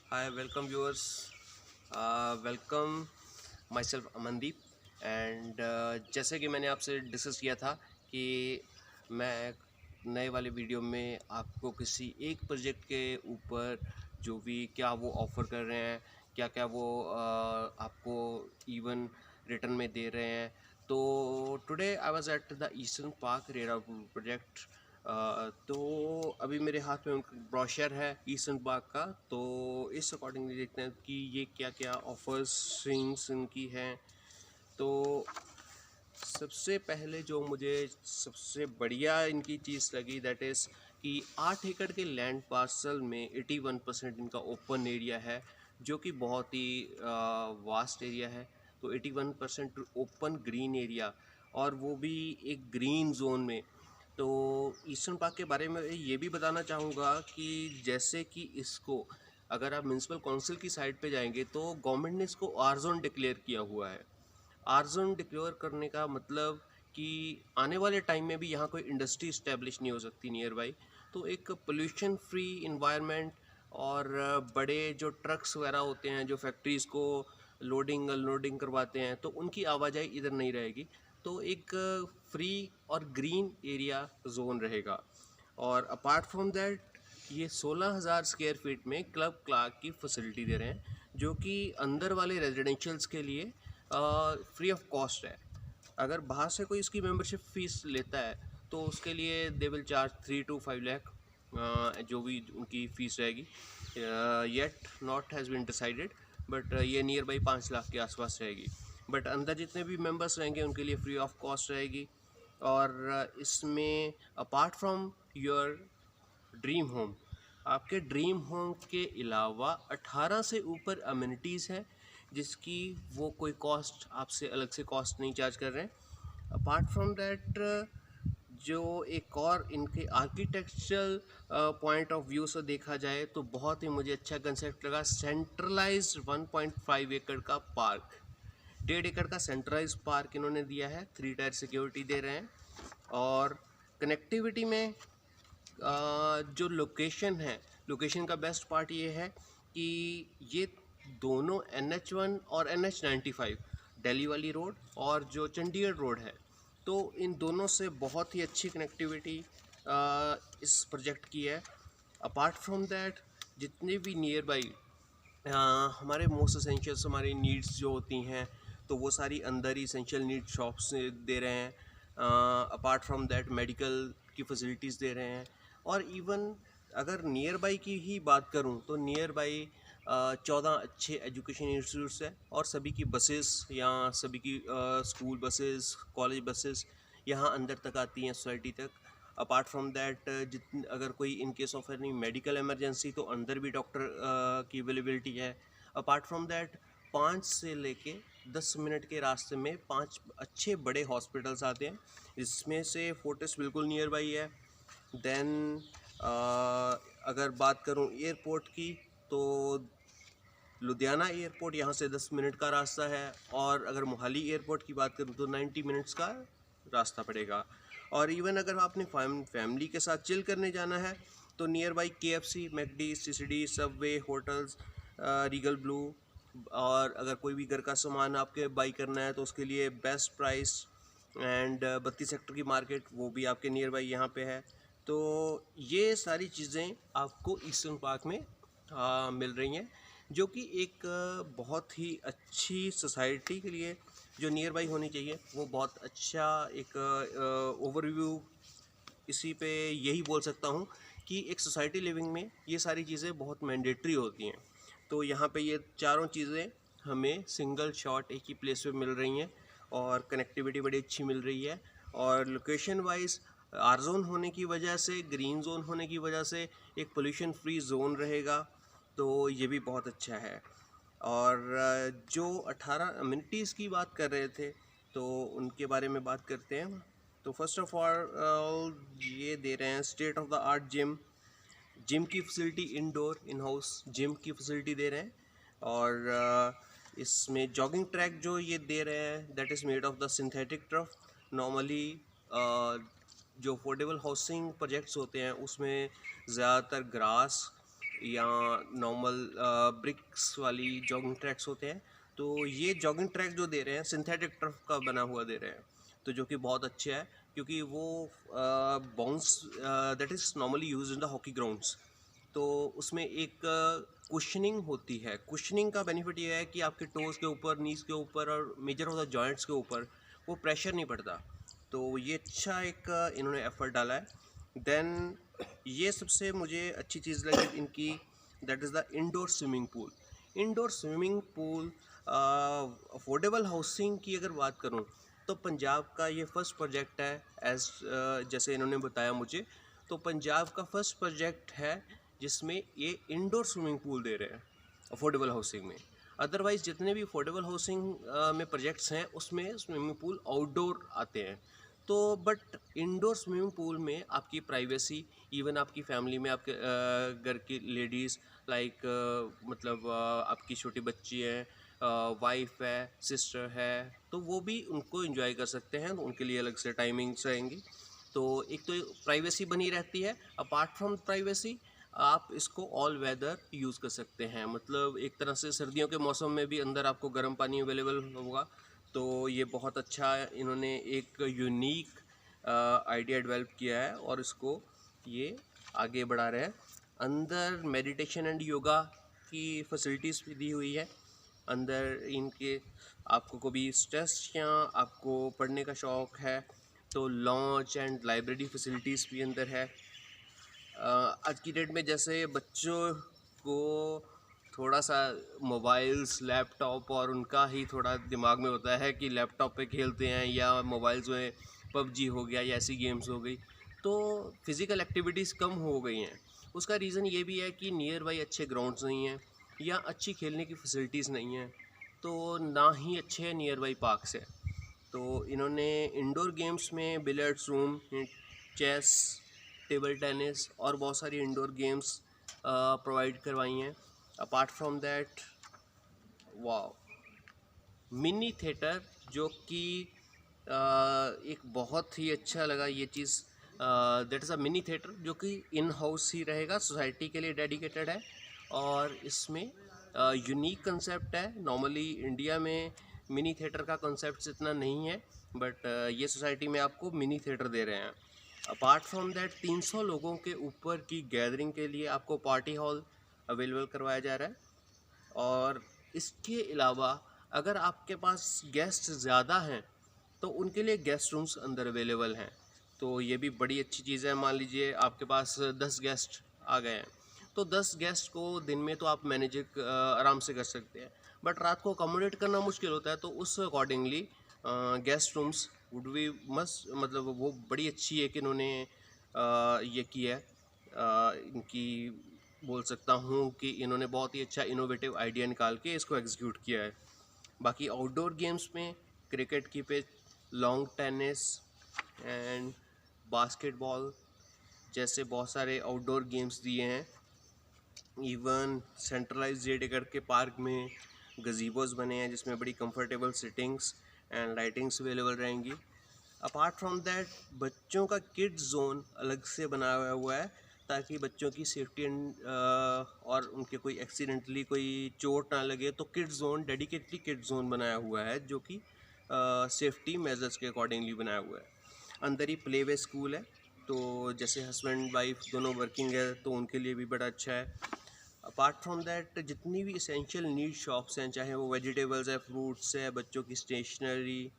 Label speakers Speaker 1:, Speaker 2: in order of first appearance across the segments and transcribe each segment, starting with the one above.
Speaker 1: Hi, welcome viewers. Welcome myself Amandeep and जैसे कि मैंने आपसे डिस्कस किया था कि मैं नए वाले वीडियो में आपको किसी एक प्रोजेक्ट के ऊपर जो भी क्या वो ऑफ़र कर रहे हैं, क्या क्या वो आपको इवन रिटर्न में दे रहे हैं। तो today I was at the eastern park RERA project. तो अभी मेरे हाथ में उनका ब्रोशर है ईस्टर्न पार्क का, तो इस अकॉर्डिंगली देखते हैं कि ये क्या क्या ऑफर्स स्विंग्स इनकी हैं। तो सबसे पहले जो मुझे सबसे बढ़िया इनकी चीज़ लगी दैट इज़ कि 8 एकड़ के लैंड पार्सल में 81% इनका ओपन एरिया है, जो कि बहुत ही वास्ट एरिया है। तो 81% ओपन ग्रीन एरिया, और वो भी एक ग्रीन जोन में। तो ईस्टर्न पार्क के बारे में ये भी बताना चाहूँगा कि जैसे कि इसको अगर आप म्यूनसिपल काउंसिल की साइड पे जाएंगे तो गवर्नमेंट ने इसको आर जोन डिक्लेयर किया हुआ है। आर जोन डिक्लेयर करने का मतलब कि आने वाले टाइम में भी यहाँ कोई इंडस्ट्री इस्टेब्लिश नहीं हो सकती नियर बाई। तो एक पोल्यूशन फ्री इन्वायरमेंट, और बड़े जो ट्रक्स वगैरह होते हैं जो फैक्ट्रीज़ को लोडिंग अनलोडिंग करवाते हैं, तो उनकी आवाजाही इधर नहीं रहेगी। तो एक फ्री और ग्रीन एरिया जोन रहेगा। और अपार्ट फ्रॉम दैट ये 16,000 स्क्वायर फीट में क्लब क्लार्क की फैसिलिटी दे रहे हैं, जो कि अंदर वाले रेजिडेंशियल्स के लिए फ्री ऑफ कॉस्ट है। अगर बाहर से कोई इसकी मेंबरशिप फीस लेता है तो उसके लिए they will charge 3 to 5 lakh, जो भी उनकी फ़ीस रहेगी। Yet not has been decided, but ये नियर बाई 5 लाख के आसपास रहेगी। बट अंदर जितने भी मेंबर्स रहेंगे उनके लिए फ्री ऑफ कॉस्ट रहेगी। और इसमें apart from your dream home, आपके ड्रीम होम के अलावा 18 से ऊपर अम्यूनिटीज़ हैं, जिसकी वो कोई कॉस्ट आपसे अलग से कॉस्ट नहीं चार्ज कर रहे हैं। अपार्ट फ्रॉम दैट जो एक और इनके आर्किटेक्चरल पॉइंट ऑफ व्यू से देखा जाए तो बहुत ही मुझे अच्छा कंसेप्ट लगा। सेंट्रलाइज्ड 1.5 एकड़ का पार्क, 1.5 एकड़ का सेंट्रलाइज पार्क इन्होंने दिया है, 3 टायर सिक्योरिटी दे रहे हैं। और कनेक्टिविटी में जो लोकेशन है, लोकेशन का बेस्ट पार्ट ये है कि ये दोनों NH1 और NH95 दिल्ली वाली रोड और जो चंडीगढ़ रोड है, तो इन दोनों से बहुत ही अच्छी कनेक्टिविटी इस प्रोजेक्ट की है। अपार्ट फ्रॉम दैट जितने भी नियर बाई हमारे मोस्ट असेंशियल्स, हमारी नीड्स जो होती हैं, तो वो सारी अंदर ही इसेंशियल नीड शॉप्स दे रहे हैं। अपार्ट फ्रॉम दैट मेडिकल की फैसिलिटीज़ दे रहे हैं। और इवन अगर नियर बाई की ही बात करूं तो नियर बाई 14 अच्छे एजुकेशन इंस्टीट्यूट्स हैं, और सभी की बसेस या सभी की स्कूल बसेस, कॉलेज बसेस यहाँ अंदर तक आती हैं, सोसाइटी तक। अपार्ट फ्रॉम दैट जितन अगर कोई in case of any medical emergency तो अंदर भी डॉक्टर की अवेलेबिलिटी है। अपार्ट फ्रॉम दैट 5 से लेके 10 मिनट के रास्ते में 5 अच्छे बड़े हॉस्पिटल्स आते हैं, इसमें से फोर्टिस बिल्कुल नियर बाई है। देन अगर बात करूं एयरपोर्ट की, तो लुधियाना एयरपोर्ट यहाँ से 10 मिनट का रास्ता है, और अगर मोहाली एयरपोर्ट की बात करूँ तो 90 मिनट्स का रास्ता पड़ेगा। और इवन अगर आपने फैमिली के साथ चिल करने जाना है तो near by KFC, McD, CCD, Subway, hotels, Regal blue. और अगर कोई भी घर का सामान आपके बाई करना है तो उसके लिए बेस्ट प्राइस एंड 32 सेक्टर की मार्केट, वो भी आपके नियर बाई यहाँ पे है। तो ये सारी चीज़ें आपको ईस्टर्न पार्क में मिल रही हैं, जो कि एक बहुत ही अच्छी सोसाइटी के लिए जो नियर बाई होनी चाहिए, वो बहुत अच्छा एक ओवरव्यू इसी पे यही बोल सकता हूँ कि एक सोसाइटी लिविंग में ये सारी चीज़ें बहुत मैंडेटरी होती हैं। तो यहाँ पे ये चारों चीज़ें हमें सिंगल शॉट एक ही प्लेस पे मिल रही हैं, और कनेक्टिविटी बड़ी अच्छी मिल रही है। और लोकेशन वाइज आर जोन होने की वजह से, ग्रीन जोन होने की वजह से एक पोल्यूशन फ्री जोन रहेगा, तो ये भी बहुत अच्छा है। और जो 18 अम्यूनिटीज़ की बात कर रहे थे तो उनके बारे में बात करते हैं। तो फर्स्ट ऑफ ऑल ये दे रहे हैं state of the art gym, gym की facility, indoor in house gym की फैसिलिटी दे रहे हैं। और इसमें जॉगिंग ट्रैक जो ये दे रहे हैं that is made of the synthetic turf. Normally जो अफोर्डेबल हाउसिंग प्रोजेक्ट्स होते हैं उसमें ज़्यादातर ग्रास या नॉर्मल ब्रिक्स वाली जॉगिंग ट्रैक्स होते हैं। तो ये जॉगिंग ट्रैक जो दे रहे हैं सिंथेटिक टर्फ का बना हुआ दे रहे हैं, तो जो कि बहुत अच्छा है क्योंकि वो bounce that is normally use in the hockey grounds. तो उसमें एक कुशनिंग होती है। कुशनिंग का बेनिफिट ये है कि आपके टोज़ के ऊपर, नीज़ के ऊपर और मेजर होता जॉइंट्स के ऊपर वो प्रेशर नहीं पड़ता। तो ये अच्छा एक इन्होंने एफर्ट डाला है। देन ये सबसे मुझे अच्छी चीज़ लगी इनकी, that is the indoor swimming pool. Indoor swimming pool affordable housing की अगर बात करूँ तो पंजाब का ये फर्स्ट प्रोजेक्ट है। एज जैसे इन्होंने बताया मुझे, तो पंजाब का फर्स्ट प्रोजेक्ट है जिसमें ये इंडोर स्विमिंग पूल दे रहे हैं अफोर्डेबल हाउसिंग में। अदरवाइज़ जितने भी अफोर्डेबल हाउसिंग में प्रोजेक्ट्स हैं उसमें स्विमिंग पूल आउटडोर आते हैं। तो बट इंडोर स्विमिंग पूल में आपकी प्राइवेसी, इवन आपकी फैमिली में आपके घर की लेडीज़ लाइक मतलब आपकी छोटी बच्ची है, वाइफ है, सिस्टर है, तो वो भी उनको एंजॉय कर सकते हैं। तो उनके लिए अलग से टाइमिंग्स रहेंगी। तो एक तो प्राइवेसी बनी रहती है। अपार्ट फ्रॉम प्राइवेसी आप इसको ऑल वेदर यूज़ कर सकते हैं, मतलब एक तरह से सर्दियों के मौसम में भी अंदर आपको गर्म पानी अवेलेबल होगा। तो ये बहुत अच्छा इन्होंने एक यूनिक आइडिया डेवलप किया है और इसको ये आगे बढ़ा रहे हैं। अंदर मेडिटेशन एंड योगा की फैसिलिटीज़ भी दी हुई है अंदर इनके। आपको कभी स्ट्रेस या आपको पढ़ने का शौक़ है तो लॉन्च एंड लाइब्रेरी फैसिलिटीज़ भी अंदर है। आज की डेट में जैसे बच्चों को थोड़ा सा मोबाइल्स, लैपटॉप और उनका ही थोड़ा दिमाग में होता है कि लैपटॉप पे खेलते हैं या मोबाइल्स में पबजी हो गया या ऐसी गेम्स हो गई, तो फिज़िकल एक्टिविटीज़ कम हो गई हैं। उसका रीज़न ये भी है कि नियर बाई अच्छे ग्राउंड्स नहीं हैं या अच्छी खेलने की फैसिलिटीज़ नहीं हैं, तो ना ही अच्छे नियर बाई पार्क्स हैं। तो इन्होंने इंडोर गेम्स में billiards room, chess, table tennis और बहुत सारी इंडोर गेम्स प्रोवाइड करवाई हैं। Apart from that wow, mini theatre जो कि एक बहुत ही अच्छा लगा ये चीज़। That is a mini theatre जो कि इन हाउस ही रहेगा, सोसाइटी के लिए डेडिकेटेड है और इसमें यूनिक कंसेप्ट है। नॉर्मली इंडिया में मिनी थिएटर का कंसेप्ट इतना नहीं है, बट ये सोसाइटी में आपको मिनी थिएटर दे रहे हैं। अपार्ट फ्रॉम दैट 300 लोगों के ऊपर की गैदरिंग के लिए आपको पार्टी हॉल अवेलेबल करवाया जा रहा है। और इसके अलावा अगर आपके पास गेस्ट ज़्यादा हैं तो उनके लिए गेस्ट रूम्स अंदर अवेलेबल हैं। तो ये भी बड़ी अच्छी चीज़ है। मान लीजिए आपके पास 10 गेस्ट आ गए हैं, तो 10 गेस्ट को दिन में तो आप मैनेज आराम से कर सकते हैं, बट रात को अकोमोडेट करना मुश्किल होता है। तो उस accordingly guest rooms would be must, मतलब वो बड़ी अच्छी है कि इन्होंने ये किया है। इनकी बोल सकता हूँ कि इन्होंने बहुत ही अच्छा इनोवेटिव आइडिया निकाल के इसको एग्जीक्यूट किया है। बाकी आउटडोर गेम्स में क्रिकेट की pitch, long tennis and basketball जैसे बहुत सारे आउटडोर गेम्स दिए हैं। इवन सेंट्रलाइज जेडेगर के पार्क में गजीबोज बने हैं जिसमें बड़ी comfortable sittings and lightings available रहेंगी। अपार्ट फ्रॉम दैट बच्चों का किड्स जोन अलग से बनाया हुआ है ताकि बच्चों की सेफ्टी और उनके कोई एक्सीडेंटली कोई चोट ना लगे। तो kids zone, dedicatedly kids zone बनाया हुआ है जो कि सेफ्टी मेजर्स के अकॉर्डिंगली बनाया हुआ है। अंदर ही प्ले वे स्कूल है, तो जैसे हस्बैंड वाइफ दोनों वर्किंग है तो उनके लिए भी बड़ा अच्छा है। अपार्ट फ्रॉम दैट जितनी भी इसेंशियल नीड शॉप्स हैं, चाहे वो वेजिटेबल्स है, फ्रूट्स है, बच्चों की स्टेशनरी,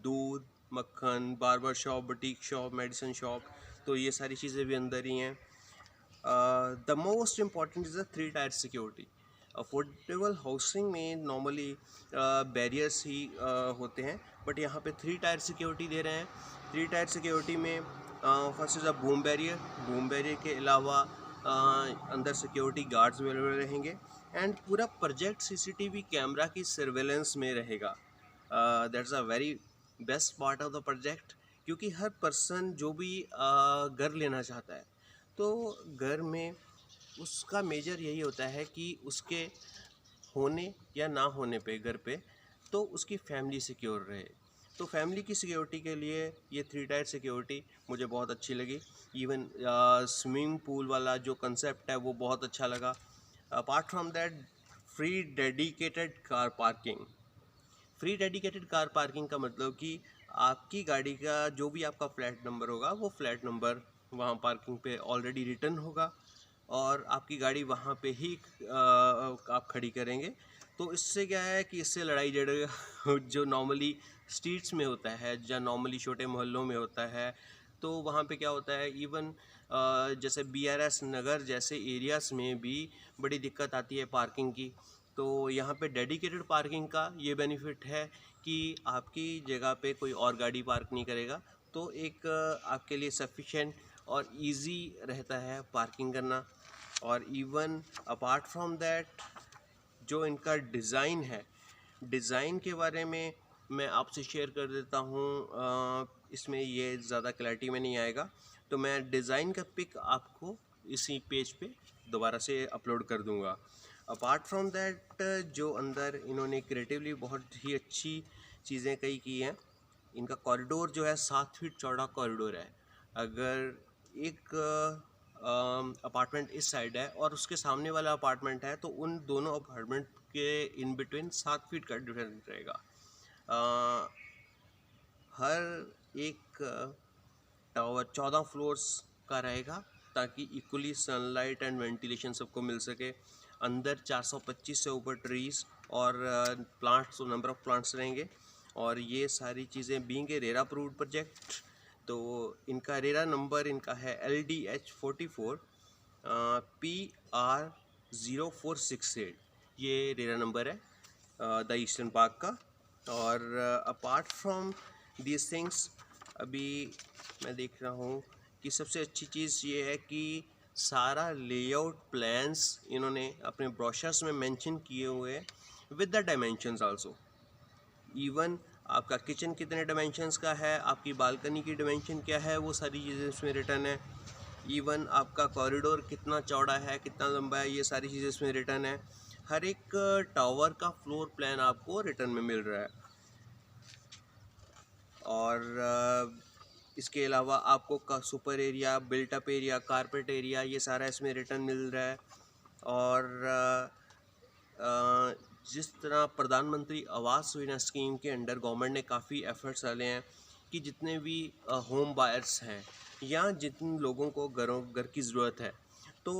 Speaker 1: दूध, मक्खन, barber shop, boutique shop, medicine shop, तो ये सारी चीज़ें भी अंदर ही हैं। The most important is the 3 tyre security. Affordable housing में नॉर्मली बैरियर्स ही होते हैं, बट यहाँ पे 3 टायर सिक्योरिटी दे रहे हैं। 3 टायर सिक्योरिटी में first is a boom barrier. Boom barrier के अलावा अंदर सिक्योरिटी गार्ड्स अवेलेबल रहेंगे एंड पूरा प्रोजेक्ट सीसीटीवी कैमरा की सर्वेलेंस में रहेगा। That's a very best part of the project, क्योंकि हर पर्सन जो भी घर लेना चाहता है तो घर में उसका मेजर यही होता है कि उसके होने या ना होने पे घर पे तो उसकी फैमिली सिक्योर रहे। तो फैमिली की सिक्योरिटी के लिए ये 3 टायर सिक्योरिटी मुझे बहुत अच्छी लगी। इवन स्विमिंग पूल वाला जो कंसेप्ट है वो बहुत अच्छा लगा। Apart from that, free dedicated car parking. Free dedicated car parking का मतलब कि आपकी गाड़ी का जो भी आपका फ्लैट नंबर होगा वो फ्लैट नंबर वहाँ पार्किंग पे ऑलरेडी रिटर्न होगा और आपकी गाड़ी वहाँ पे ही आप खड़ी करेंगे। तो इससे क्या है कि इससे लड़ाई झगड़ा जो नॉर्मली स्ट्रीट्स में होता है या नॉर्मली छोटे मोहल्लों में होता है, तो वहाँ पे क्या होता है, इवन जैसे BRS नगर जैसे एरियाज़ में भी बड़ी दिक्कत आती है पार्किंग की। तो यहाँ पे डेडिकेटेड पार्किंग का ये बेनिफिट है कि आपकी जगह पे कोई और गाड़ी पार्क नहीं करेगा, तो एक आपके लिए सफिशेंट और इजी रहता है पार्किंग करना। और इवन अपार्ट फ्रॉम दैट, जो इनका डिज़ाइन है, डिज़ाइन के बारे में मैं आपसे शेयर कर देता हूँ। इसमें ये ज़्यादा क्लैरिटी में नहीं आएगा, तो मैं डिज़ाइन का पिक आपको इसी पेज पे दोबारा से अपलोड कर दूँगा। अपार्ट फ्रॉम दैट, जो अंदर इन्होंने क्रिएटिवली बहुत ही अच्छी चीज़ें कई की हैं। इनका कॉरिडोर जो है 7 फीट चौड़ा कॉरिडोर है। अगर एक अपार्टमेंट इस साइड है और उसके सामने वाला अपार्टमेंट है, तो उन दोनों अपार्टमेंट के इन बिटवीन 7 फीट का डिफरेंस रहेगा। हर एक टावर 14 फ्लोर्स का रहेगा ताकि इक्वली सनलाइट एंड वेंटिलेशन सबको मिल सके। अंदर 425 से ऊपर ट्रीज़ और प्लांट्स, तो नंबर ऑफ़ प्लांट्स रहेंगे। और ये सारी चीज़ें being a RERA approved project, तो इनका रेरा नंबर इनका है LDH44 PR 0468। ये रेरा नंबर है द ईस्टर्न पार्क का। और अपार्ट फ्रॉम दीज थिंग्स, अभी मैं देख रहा हूँ कि सबसे अच्छी चीज़ ये है कि सारा लेआउट प्लान्स इन्होंने अपने ब्रोशर्स में मेंशन किए हुए हैं with the dimensions also. Even आपका किचन कितने डायमेंशंस का है, आपकी बालकनी की डायमेंशन क्या है, वो सारी चीज़ें इसमें रिटर्न है। इवन आपका कॉरिडोर कितना चौड़ा है, कितना लंबा है, ये सारी चीज़ें इसमें रिटर्न है। हर एक टावर का फ्लोर प्लान आपको रिटर्न में मिल रहा है। और इसके अलावा आपको का super area, built up area, carpet area, ये सारा इसमें रिटर्न मिल रहा है। और जिस तरह प्रधानमंत्री आवास योजना स्कीम के अंडर गवर्नमेंट ने काफ़ी एफर्ट्स डाले हैं कि जितने भी होम बायर्स हैं या जिन लोगों को घर की ज़रूरत है, तो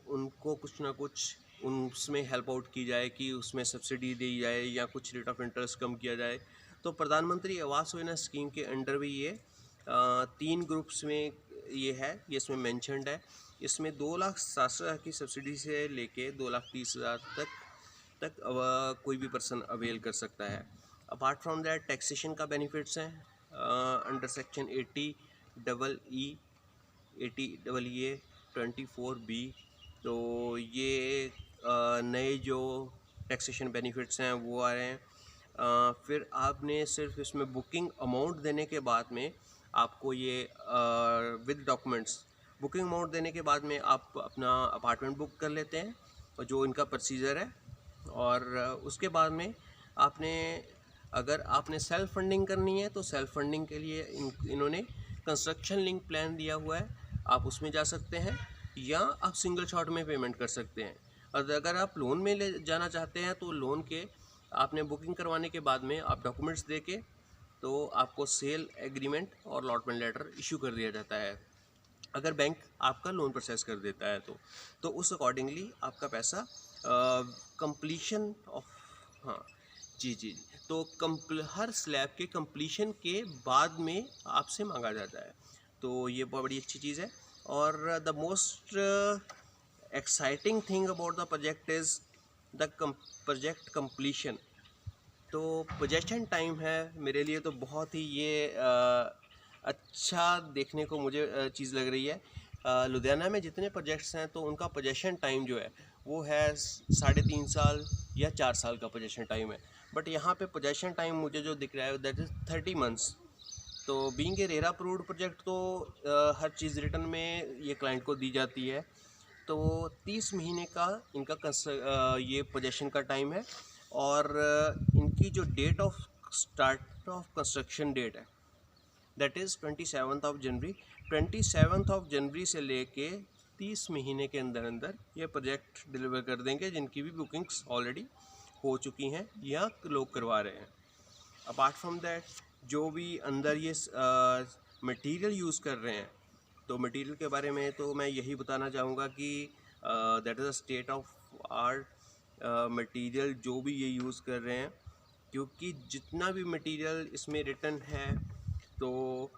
Speaker 1: उनको कुछ ना कुछ उसमें हेल्प आउट की जाए, कि उसमें सब्सिडी दी जाए या कुछ रेट ऑफ इंटरेस्ट कम किया जाए। तो प्रधानमंत्री आवास योजना स्कीम के अंडर भी ये 3 ग्रुप्स में ये है, ये इसमें मेंशन्ड है। इसमें 2,60,000 की सब्सिडी से लेके 2,30,000 तक कोई भी पर्सन अवेल कर सकता है। अपार्ट फ्रॉम दैट, टैक्सेशन का बेनिफिट्स हैं अंडर सेक्शन 80EE 24B। तो ये नए जो टैक्सेशन बेनिफिट्स हैं वो आ रहे हैं। फिर आपने सिर्फ इसमें बुकिंग अमाउंट देने के बाद में आपको ये विद डॉक्यूमेंट्स, बुकिंग अमाउंट देने के बाद में आप अपना अपार्टमेंट बुक कर लेते हैं, और जो इनका प्रोसीजर है। और उसके बाद में अगर आपने सेल्फ फंडिंग करनी है, तो सेल्फ फंडिंग के लिए इन्होंने कंस्ट्रक्शन लिंक प्लान दिया हुआ है, आप उसमें जा सकते हैं, या आप सिंगल शॉट में पेमेंट कर सकते हैं। और अगर आप लोन में ले जाना चाहते हैं, तो लोन के आपने बुकिंग करवाने के बाद में आप डॉक्यूमेंट्स दे के, तो आपको सेल एग्रीमेंट और अलॉटमेंट लेटर इशू कर दिया जाता है। अगर बैंक आपका लोन प्रोसेस कर देता है तो उस अकॉर्डिंगली आपका पैसा कंप्लीशन ऑफ, हाँ जी, तो हर स्लैब के कंप्लीशन के बाद में आपसे मांगा जाता है। तो ये बहुत बड़ी अच्छी चीज़ है। और the most exciting thing about the project is the project completion. तो पोजेशन टाइम है मेरे लिए तो बहुत ही ये अच्छा देखने को मुझे चीज़ लग रही है। लुधियाना में जितने प्रोजेक्ट्स हैं, तो उनका पोजेशन टाइम जो है वो है 3.5 साल या 4 साल का पोजेशन टाइम है। बट यहाँ पे पोजेशन टाइम मुझे जो दिख रहा है दैट इज़ 30 मंथ्स। तो being a RERA approved project, तो हर चीज़ रिटर्न में ये क्लाइंट को दी जाती है। तो 30 महीने का इनका ये पोजेशन का टाइम है। और इनकी जो date of start of construction date है, that is 27 of January. 27 of January से लेके 30 महीने के अंदर अंदर ये प्रोजेक्ट डिलीवर कर देंगे, जिनकी भी बुकिंग्स ऑलरेडी हो चुकी हैं या लोग करवा रहे हैं। अपार्ट फ्रॉम दैट, जो भी अंदर ये मटेरियल यूज़ कर रहे हैं, तो मटेरियल के बारे में तो मैं यही बताना चाहूँगा कि that is a state of art material जो भी ये यूज़ कर रहे हैं, क्योंकि जितना भी मटेरियल इसमें रिटर्न है तो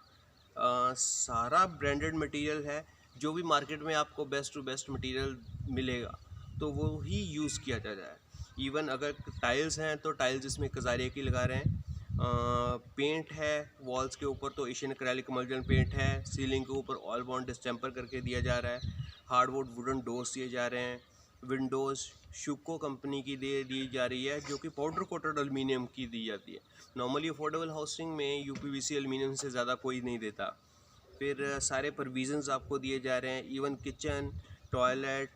Speaker 1: सारा ब्रांडेड मटेरियल है। जो भी मार्केट में आपको बेस्ट टू बेस्ट मटेरियल मिलेगा तो वो ही यूज़ किया जाता है। इवन अगर टाइल्स हैं तो टाइल्स इसमें कजारिया की लगा रहे हैं। पेंट है वॉल्स के ऊपर तो एशियन एक्रेलिक इमल्जन पेंट है। सीलिंग के ऊपर ऑयल बॉन्ड डिस्टेम्पर करके दिया जा रहा है। हार्डवुड वुडन डोर्स दिए जा रहे हैं। विंडोज़ शुको कंपनी की दी जा रही है, जो कि पाउडर कोटेड एल्युमिनियम की दी जाती है। नॉर्मली अफोर्डेबल हाउसिंग में यूपीवीसी एल्युमिनियम से ज़्यादा कोई नहीं देता। फिर सारे प्रोविज़न्स आपको दिए जा रहे हैं, even kitchen, toilet,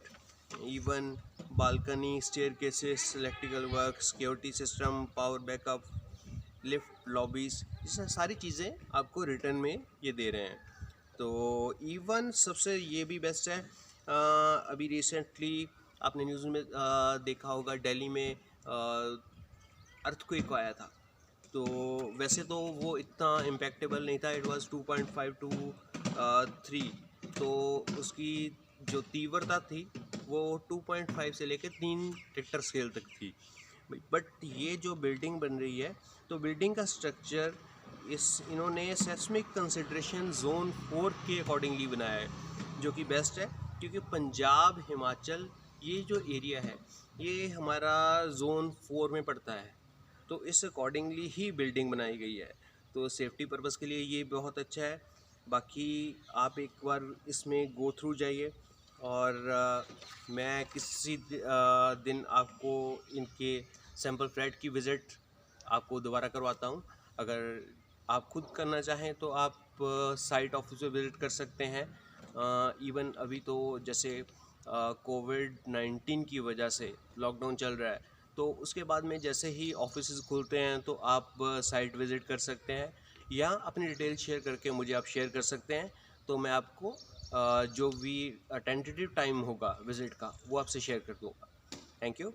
Speaker 1: even balcony, staircases, electrical work, security system, power backup, lift, lobbies, ये सारी चीज़ें आपको रिटर्न में ये दे रहे हैं। तो इवन सबसे ये भी बेस्ट है, अभी रिसेंटली आपने न्यूज़ में देखा होगा, दिल्ली में अर्थक्वेक आया था। तो वैसे तो वो इतना इम्पैक्टेबल नहीं था, इट वाज 2.5 to 3, तो उसकी जो तीव्रता थी वो 2.5 से लेकर 3 रिक्टर स्केल तक थी। बट ये जो बिल्डिंग बन रही है, तो बिल्डिंग का स्ट्रक्चर इन्होंने सेस्मिक कंसिडरेशन जोन 4 के अकॉर्डिंगली बनाया है, जो कि बेस्ट है, क्योंकि पंजाब, हिमाचल, ये जो एरिया है ये हमारा जोन 4 में पड़ता है। तो इस अकॉर्डिंगली ही बिल्डिंग बनाई गई है, तो सेफ्टी पर्पज़ के लिए ये बहुत अच्छा है। बाकी आप एक बार इसमें गो थ्रू जाइए, और मैं किसी दिन आपको इनके सैम्पल फ्लैट की विज़िट आपको दोबारा करवाता हूँ। अगर आप खुद करना चाहें तो आप साइट ऑफिस पे विज़िट कर सकते हैं। इवन अभी तो जैसे कोविड-19 की वजह से लॉकडाउन चल रहा है, तो उसके बाद में जैसे ही ऑफिसेज़ खुलते हैं तो आप साइट विज़िट कर सकते हैं, या अपनी डिटेल शेयर करके मुझे आप शेयर कर सकते हैं। तो मैं आपको जो भी टेंटेटिव टाइम होगा विज़िट का वो आपसे शेयर कर दूँगा। Thank you.